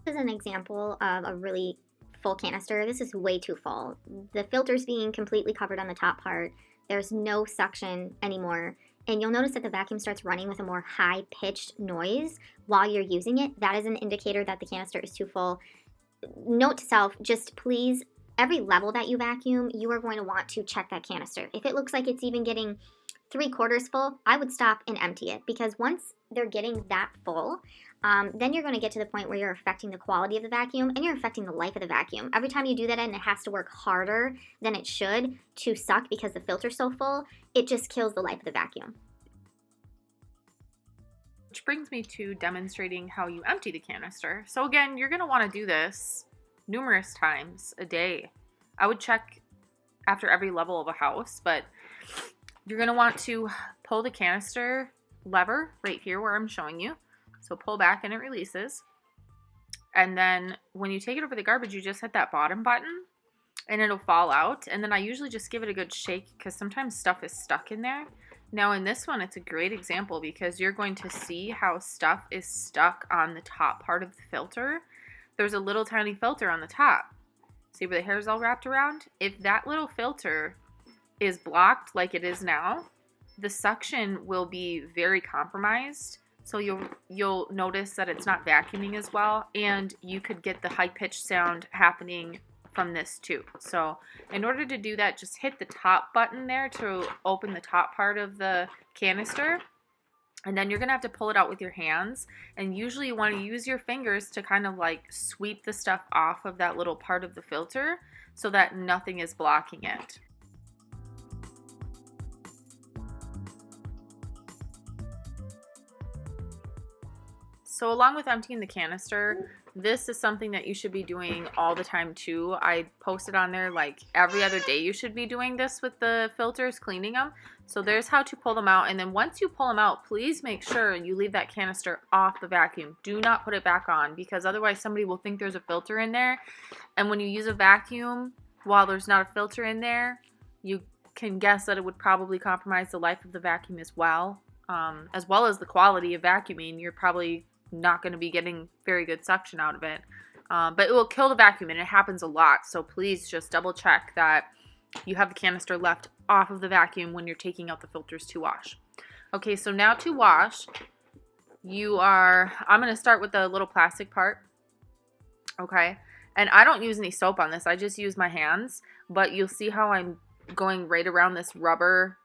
This is an example of a really full canister. This is way too full. The filter's being completely covered on the top part. There's no suction anymore. And you'll notice that the vacuum starts running with a more high-pitched noise while you're using it. That is an indicator that the canister is too full. Note to self, just please, every level that you vacuum, you are going to want to check that canister. If it looks like it's even getting 3/4 full, I would stop and empty it, because once they're getting that full, then you're going to get to the point where you're affecting the quality of the vacuum and you're affecting the life of the vacuum. Every time you do that and it has to work harder than it should to suck because the filter's so full, it just kills the life of the vacuum. Which brings me to demonstrating how you empty the canister. So again, you're going to want to do this numerous times a day. I would check after every level of a house, but you're going to want to pull the canister lever right here where I'm showing you. So pull back and it releases. And then when you take it over the garbage, you just hit that bottom button and it'll fall out. And then I usually just give it a good shake because sometimes stuff is stuck in there. Now in this one, it's a great example because you're going to see how stuff is stuck on the top part of the filter. There's a little tiny filter on the top. See where the hair is all wrapped around? If that little filter is blocked like it is now, the suction will be very compromised. So you'll notice that it's not vacuuming as well, and you could get the high-pitched sound happening from this too. So in order to do that, just hit the top button there to open the top part of the canister, and then you're gonna have to pull it out with your hands. And usually you want to use your fingers to kind of like sweep the stuff off of that little part of the filter so that nothing is blocking it. So along with emptying the canister, this is something that you should be doing all the time too. I posted on there like every other day you should be doing this with the filters, cleaning them. So there's how to pull them out. And then once you pull them out, please make sure you leave that canister off the vacuum. Do not put it back on, because otherwise somebody will think there's a filter in there. And when you use a vacuum while there's not a filter in there, you can guess that it would probably compromise the life of the vacuum as well as the quality of vacuuming. You're probably not going to be getting very good suction out of it, but it will kill the vacuum, and it happens a lot. So please just double check that you have the canister left off of the vacuum when you're taking out the filters to wash. Okay, so now to wash, I'm going to start with the little plastic part. Okay, and I don't use any soap on this, I just use my hands, but you'll see how I'm going right around this rubber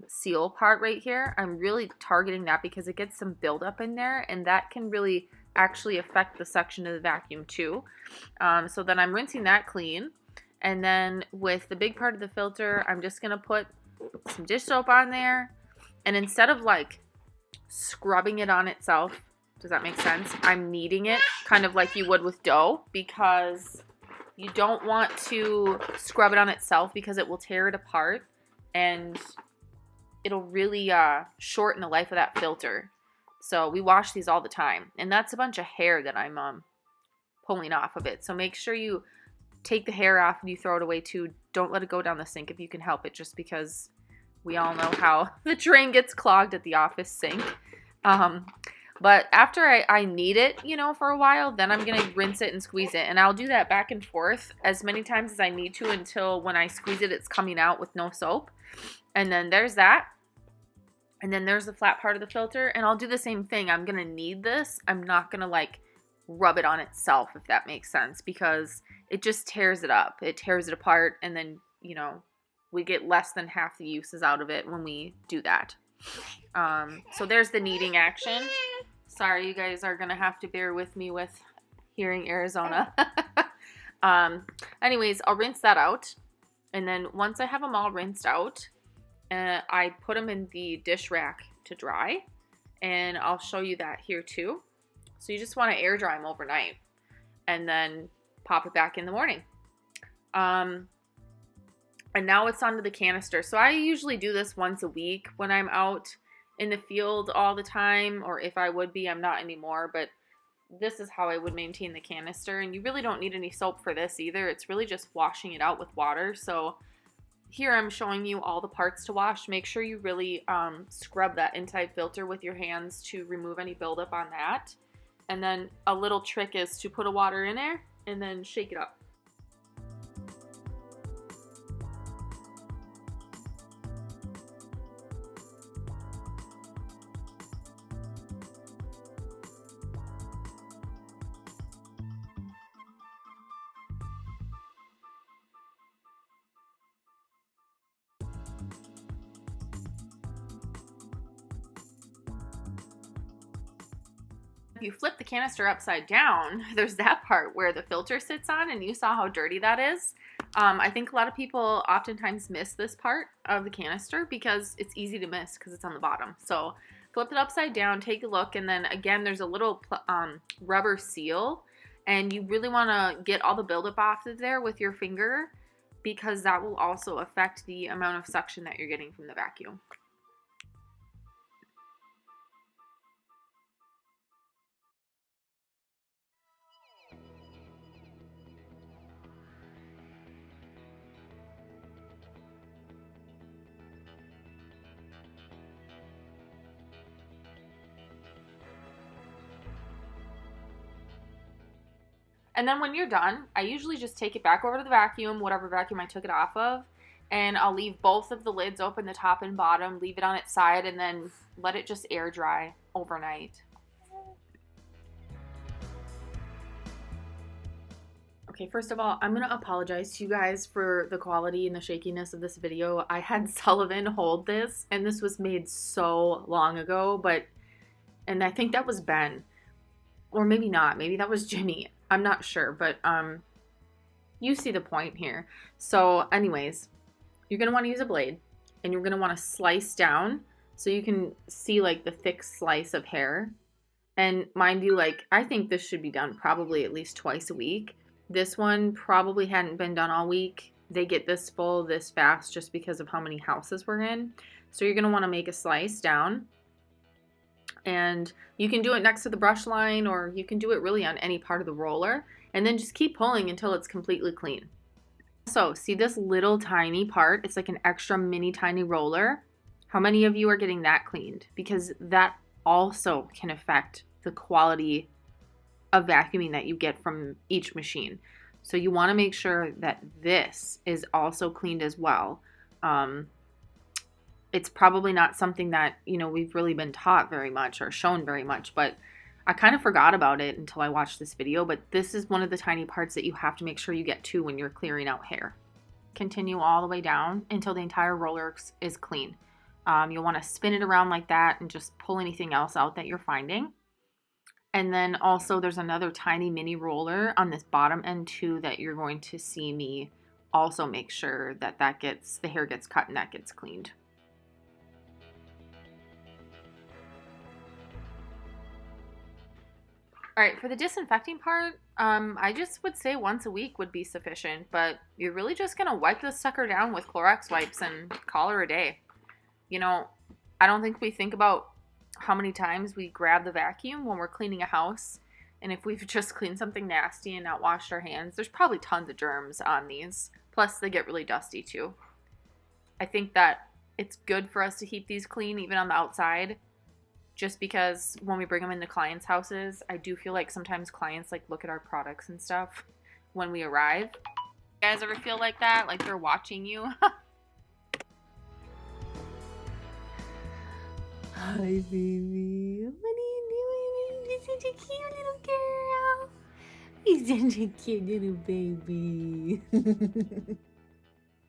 seal part right here. I'm really targeting that because it gets some buildup in there, and that can really actually affect the suction of the vacuum too. So then I'm rinsing that clean, and then with the big part of the filter, I'm just gonna put some dish soap on there, and instead of like scrubbing it on itself, does that make sense? I'm kneading it kind of like you would with dough, because you don't want to scrub it on itself because it will tear it apart and it'll really shorten the life of that filter. So we wash these all the time, and that's a bunch of hair that I'm pulling off of it. So make sure you take the hair off and you throw it away too. Don't let it go down the sink if you can help it, just because we all know how the drain gets clogged at the office sink. But after I knead it, for a while, then I'm going to rinse it and squeeze it. And I'll do that back and forth as many times as I need to until when I squeeze it, it's coming out with no soap. And then there's that. And then there's the flat part of the filter. And I'll do the same thing. I'm going to knead this. I'm not going to like rub it on itself, if that makes sense, because it just tears it up. It tears it apart. And then, we get less than half the uses out of it when we do that. So there's the kneading action. Sorry, you guys are going to have to bear with me with hearing Arizona. Anyways, I'll rinse that out. And then once I have them all rinsed out, I put them in the dish rack to dry. And I'll show you that here too. So you just want to air dry them overnight and then pop it back in the morning. And now it's onto the canister. So I usually do this once a week when I'm out in the field all the time, or if I would be, I'm not anymore, but this is how I would maintain the canister. And you really don't need any soap for this either. It's really just washing it out with water. So here I'm showing you all the parts to wash. Make sure you really scrub that inside filter with your hands to remove any buildup on that. And then a little trick is to put a water in there and then shake it up. If you flip the canister upside down, there's that part where the filter sits on, and you saw how dirty that is. I think a lot of people oftentimes miss this part of the canister because it's easy to miss because it's on the bottom. So flip it upside down, take a look, and then again, there's a little rubber seal, and you really want to get all the buildup off of there with your finger because that will also affect the amount of suction that you're getting from the vacuum. And then when you're done, I usually just take it back over to the vacuum, whatever vacuum I took it off of, and I'll leave both of the lids open, the top and bottom, leave it on its side, and then let it just air dry overnight. Okay, first of all, I'm going to apologize to you guys for the quality and the shakiness of this video. I had Sullivan hold this, and this was made so long ago, and I think that was Ben. Or maybe not. Maybe that was Jimmy. I'm not sure, but you see the point here. So anyways, you're going to want to use a blade, and you're going to want to slice down so you can see like the thick slice of hair. And mind you, like, I think this should be done probably at least twice a week. This one probably hadn't been done all week. They get this full this fast just because of how many houses we're in. So you're going to want to make a slice down. And you can do it next to the brush line, or you can do it really on any part of the roller, and then just keep pulling until it's completely clean. So see this little tiny part? It's like an extra mini tiny roller. How many of you are getting that cleaned? Because that also can affect the quality of vacuuming that you get from each machine. So you want to make sure that this is also cleaned as well. It's probably not something that, you know, we've really been taught very much or shown very much, but I kind of forgot about it until I watched this video. But this is one of the tiny parts that you have to make sure you get to when you're clearing out hair. Continue all the way down until the entire roller is clean. You'll want to spin it around like that and just pull anything else out that you're finding. And then also there's another tiny mini roller on this bottom end too that you're going to see me also make sure that the hair gets cut and that gets cleaned. All right, for the disinfecting part, I just would say once a week would be sufficient, but you're really just going to wipe this sucker down with Clorox wipes and call her a day. You know, I don't think we think about how many times we grab the vacuum when we're cleaning a house, and if we've just cleaned something nasty and not washed our hands, there's probably tons of germs on these, plus they get really dusty too. I think that it's good for us to keep these clean even on the outside, just because when we bring them into clients' houses, I do feel like sometimes clients like look at our products and stuff when we arrive. You guys ever feel like that? Like they're watching you? Hi, baby. What are you doing? You're such a cute little girl. You're such a cute little baby.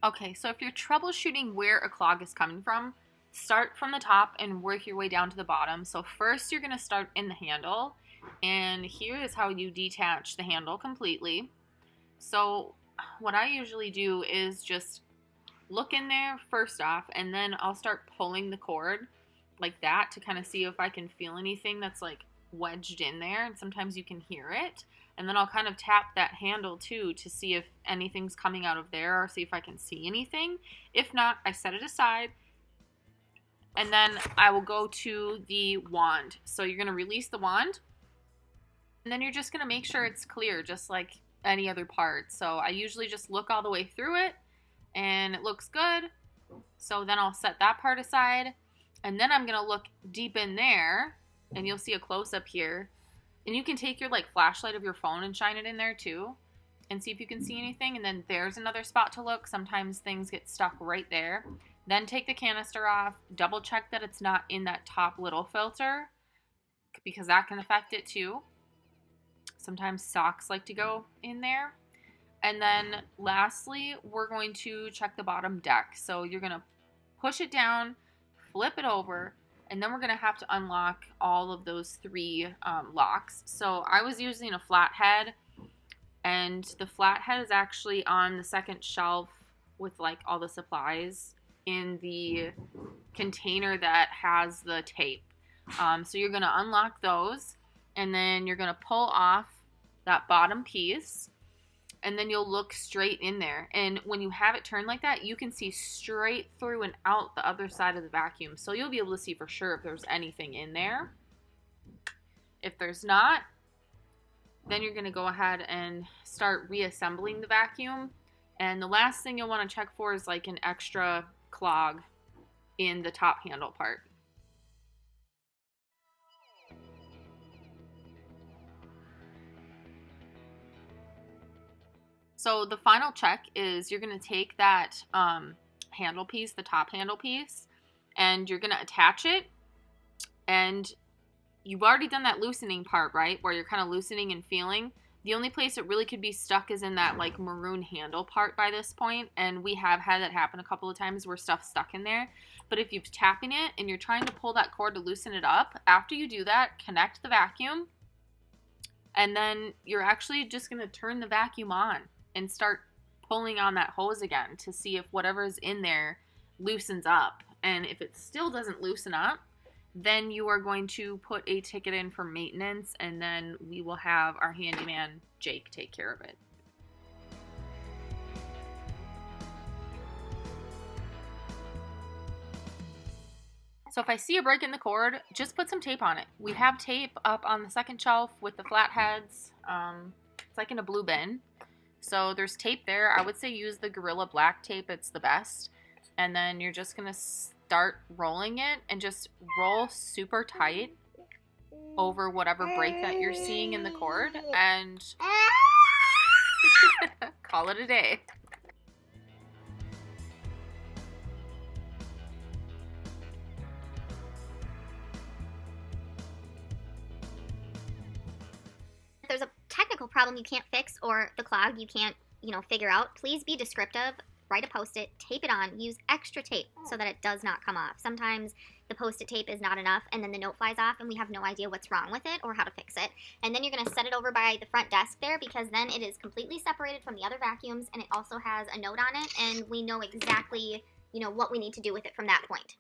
Okay, so if you're troubleshooting where a clog is coming from, start from the top and work your way down to the bottom. So first you're going to start in the handle, and here is how you detach the handle completely. So what I usually do is just look in there first off, and then I'll start pulling the cord like that to kind of see if I can feel anything that's like wedged in there, and sometimes you can hear it. And then I'll kind of tap that handle too to see if anything's coming out of there or see if I can see anything. If not, I set it aside. And then I will go to the wand. So you're going to release the wand. And then you're just going to make sure it's clear, just like any other part. So I usually just look all the way through it, and it looks good. So then I'll set that part aside. And then I'm going to look deep in there, and you'll see a close-up here. And you can take your like flashlight of your phone and shine it in there too and see if you can see anything. And then there's another spot to look. Sometimes things get stuck right there. Then take the canister off, double check that it's not in that top little filter because that can affect it too. Sometimes socks like to go in there. And then lastly, we're going to check the bottom deck. So you're going to push it down, flip it over, and then we're going to have to unlock all of those 3 locks. So I was using a flathead, and the flathead is actually on the second shelf with like all the supplies in the container that has the tape. So you're going to unlock those, and then you're going to pull off that bottom piece, and then you'll look straight in there. And when you have it turned like that, you can see straight through and out the other side of the vacuum. So you'll be able to see for sure if there's anything in there. If there's not, then you're going to go ahead and start reassembling the vacuum. And the last thing you'll want to check for is like an extra clog in the top handle part. So the final check is you're going to take that handle piece, the top handle piece, and you're going to attach it. And you've already done that loosening part, right? Where you're kind of loosening and feeling. The only place it really could be stuck is in that like maroon handle part by this point. And we have had that happen a couple of times where stuff's stuck in there. But if you're tapping it and you're trying to pull that cord to loosen it up, after you do that, connect the vacuum. And then you're actually just going to turn the vacuum on and start pulling on that hose again to see if whatever's in there loosens up. And if it still doesn't loosen up, then you are going to put a ticket in for maintenance, and then we will have our handyman Jake take care of it. So if I see a break in the cord, just put some tape on it. We have tape up on the second shelf with the flatheads. It's like in a blue bin. So there's tape there. I would say use the Gorilla Black tape. It's the best. And then you're just going to start rolling it and just roll super tight over whatever break that you're seeing in the cord and call it a day. If there's a technical problem you can't fix or the clog you can't, figure out, please be descriptive. Write a post-it, tape it on, use extra tape so that it does not come off. Sometimes the post-it tape is not enough and then the note flies off and we have no idea what's wrong with it or how to fix it. And then you're going to set it over by the front desk there because then it is completely separated from the other vacuums and it also has a note on it and we know exactly, what we need to do with it from that point.